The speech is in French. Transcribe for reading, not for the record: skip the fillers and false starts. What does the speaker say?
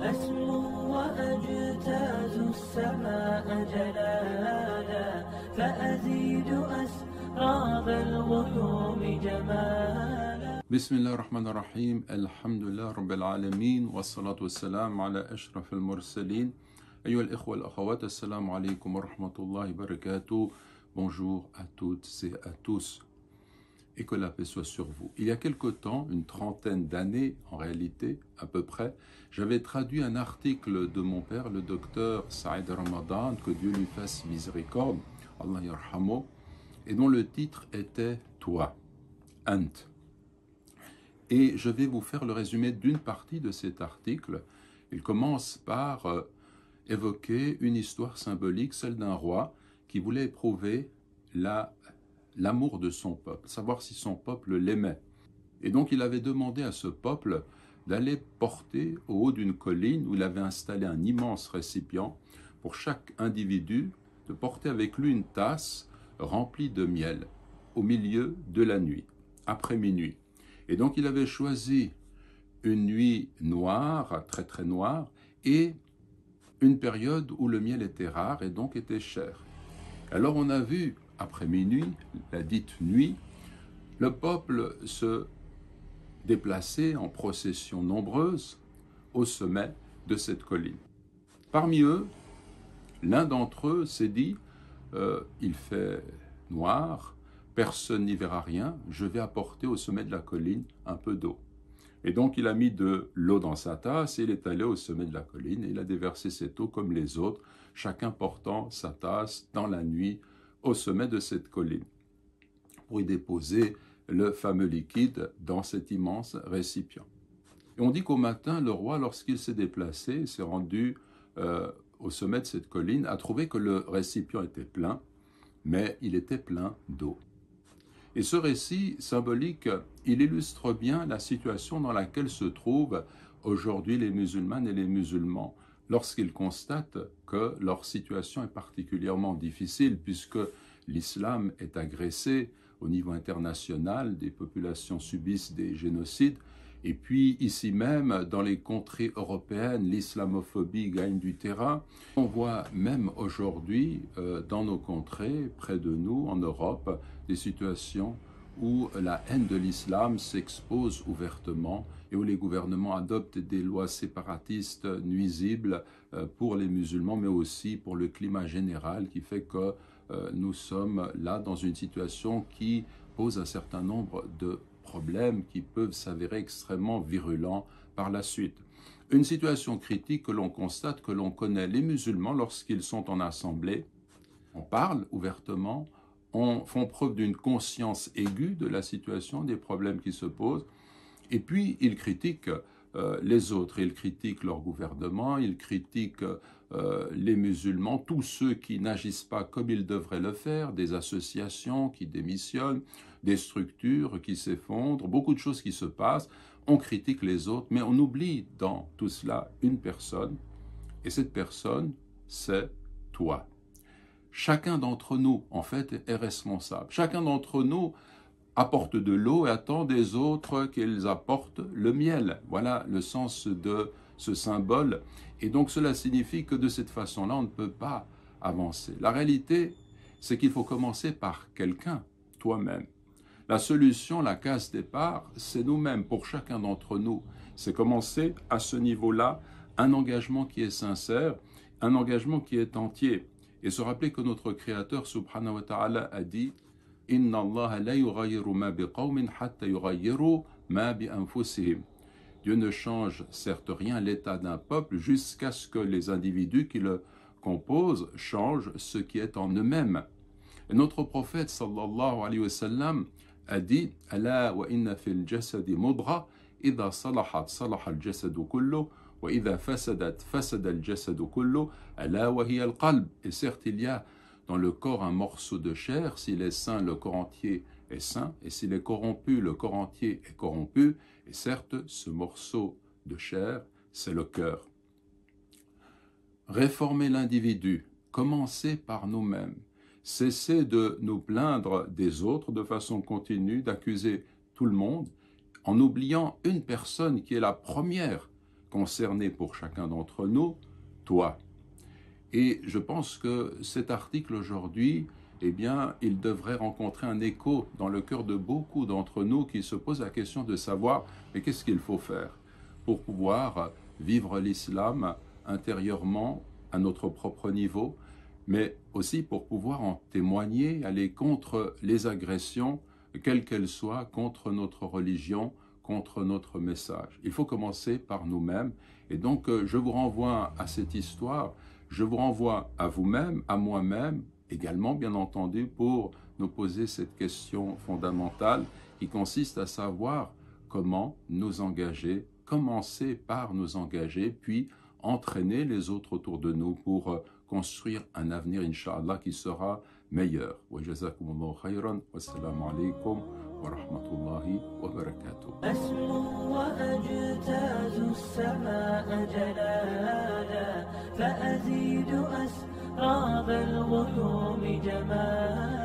أسمو وأجتاز السماء جلالا فأزيد أسراب الغيوم جمالا. بسم الله الرحمن الرحيم. الحمد لله رب العالمين والصلاة والسلام على أشرف المرسلين. أيها الإخوة والأخوات, السلام عليكم ورحمة الله وبركاته. Bonjour à toutes et à tous, et que la paix soit sur vous. Il y a quelque temps, une trentaine d'années en réalité, à peu près, j'avais traduit un article de mon père, le docteur Saïd Ramadan, que Dieu lui fasse miséricorde, Allah yarhamo, et dont le titre était « Toi », Ant. Et je vais vous faire le résumé d'une partie de cet article. Il commence par évoquer une histoire symbolique, celle d'un roi qui voulait éprouver l'amour de son peuple, savoir si son peuple l'aimait. Et donc il avait demandé à ce peuple d'aller porter au haut d'une colline où il avait installé un immense récipient pour chaque individu, de porter avec lui une tasse remplie de miel au milieu de la nuit, après minuit. Et donc il avait choisi une nuit noire, très très noire, et une période où le miel était rare et donc était cher. Alors on a vu, après minuit, la dite nuit, le peuple se déplacer en procession nombreuse au sommet de cette colline. Parmi eux, l'un d'entre eux s'est dit il fait noir, personne n'y verra rien, je vais apporter au sommet de la colline un peu d'eau. Et donc il a mis de l'eau dans sa tasse et il est allé au sommet de la colline et il a déversé cette eau comme les autres, chacun portant sa tasse dans la nuit au sommet de cette colline pour y déposer le fameux liquide dans cet immense récipient. Et on dit qu'au matin, le roi, lorsqu'il s'est déplacé, s'est rendu au sommet de cette colline, a trouvé que le récipient était plein, mais il était plein d'eau. Et ce récit symbolique, il illustre bien la situation dans laquelle se trouvent aujourd'hui les musulmanes et les musulmans lorsqu'ils constatent que leur situation est particulièrement difficile puisque l'islam est agressé au niveau international, des populations subissent des génocides, et puis ici même, dans les contrées européennes, l'islamophobie gagne du terrain. On voit même aujourd'hui, dans nos contrées, près de nous, en Europe, des situations où la haine de l'islam s'expose ouvertement et où les gouvernements adoptent des lois séparatistes nuisibles pour les musulmans, mais aussi pour le climat général qui fait que nous sommes là dans une situation qui pose un certain nombre de problèmes qui peuvent s'avérer extrêmement virulents par la suite. Une situation critique que l'on constate, que l'on connaît. Les musulmans, lorsqu'ils sont en assemblée, on parle ouvertement, font preuve d'une conscience aiguë de la situation, des problèmes qui se posent, et puis ils critiquent les autres, ils critiquent leur gouvernement, ils critiquent les musulmans, tous ceux qui n'agissent pas comme ils devraient le faire, des associations qui démissionnent, des structures qui s'effondrent, beaucoup de choses qui se passent, on critique les autres, mais on oublie dans tout cela une personne, et cette personne, c'est toi. Chacun d'entre nous, en fait, est responsable. Chacun d'entre nous apporte de l'eau et attend des autres qu'ils apportent le miel. Voilà le sens de ce symbole. Et donc cela signifie que de cette façon-là, on ne peut pas avancer. La réalité, c'est qu'il faut commencer par quelqu'un, toi-même. La solution, la case départ, c'est nous-mêmes, pour chacun d'entre nous. C'est commencer à ce niveau-là, un engagement qui est sincère, un engagement qui est entier. Et se rappeler que notre Créateur, subhanahu wa ta'ala, a dit « Inna Allah la yughayyiru ma biqawmin hatta yughayyiru ma bi anfusihim » Dieu ne change certes rien à l'état d'un peuple jusqu'à ce que les individus qui le composent changent ce qui est en eux-mêmes. Et notre prophète sallallahu alayhi wa sallam a dit « Ala wa inna fil jasadi mudra, idha salahat salaha al-jasadu kullu, wa idha fasadat fasada al-jasadu kullu, ala wa hiya al-qalb » Et certes, il y a dans le corps un morceau de chair, s'il est sain, le corps entier est sain, et s'il est corrompu, le corps entier est corrompu, et certes, ce morceau de chair, c'est le cœur. Réformer l'individu, commencer par nous-mêmes, cesser de nous plaindre des autres de façon continue, d'accuser tout le monde, en oubliant une personne qui est la première concerné pour chacun d'entre nous, toi. Et je pense que cet article aujourd'hui, eh bien, il devrait rencontrer un écho dans le cœur de beaucoup d'entre nous qui se posent la question de savoir, mais qu'est-ce qu'il faut faire pour pouvoir vivre l'islam intérieurement à notre propre niveau, mais aussi pour pouvoir en témoigner, aller contre les agressions, quelles qu'elles soient, contre notre religion, contre notre message. Il faut commencer par nous-mêmes. Et donc, je vous renvoie à cette histoire, je vous renvoie à vous-même, à moi-même, également, bien entendu, pour nous poser cette question fondamentale qui consiste à savoir comment nous engager, commencer par nous engager, puis entraîner les autres autour de nous pour construire un avenir, Inch'Allah, qui sera meilleur. Wa jazakumullahu khayran. Wassalamu alaikum wa rahmatullahi wa barakatuh. أسمو وأجتاز السماء جلالا فأزيد أسراب الغيوم جمالا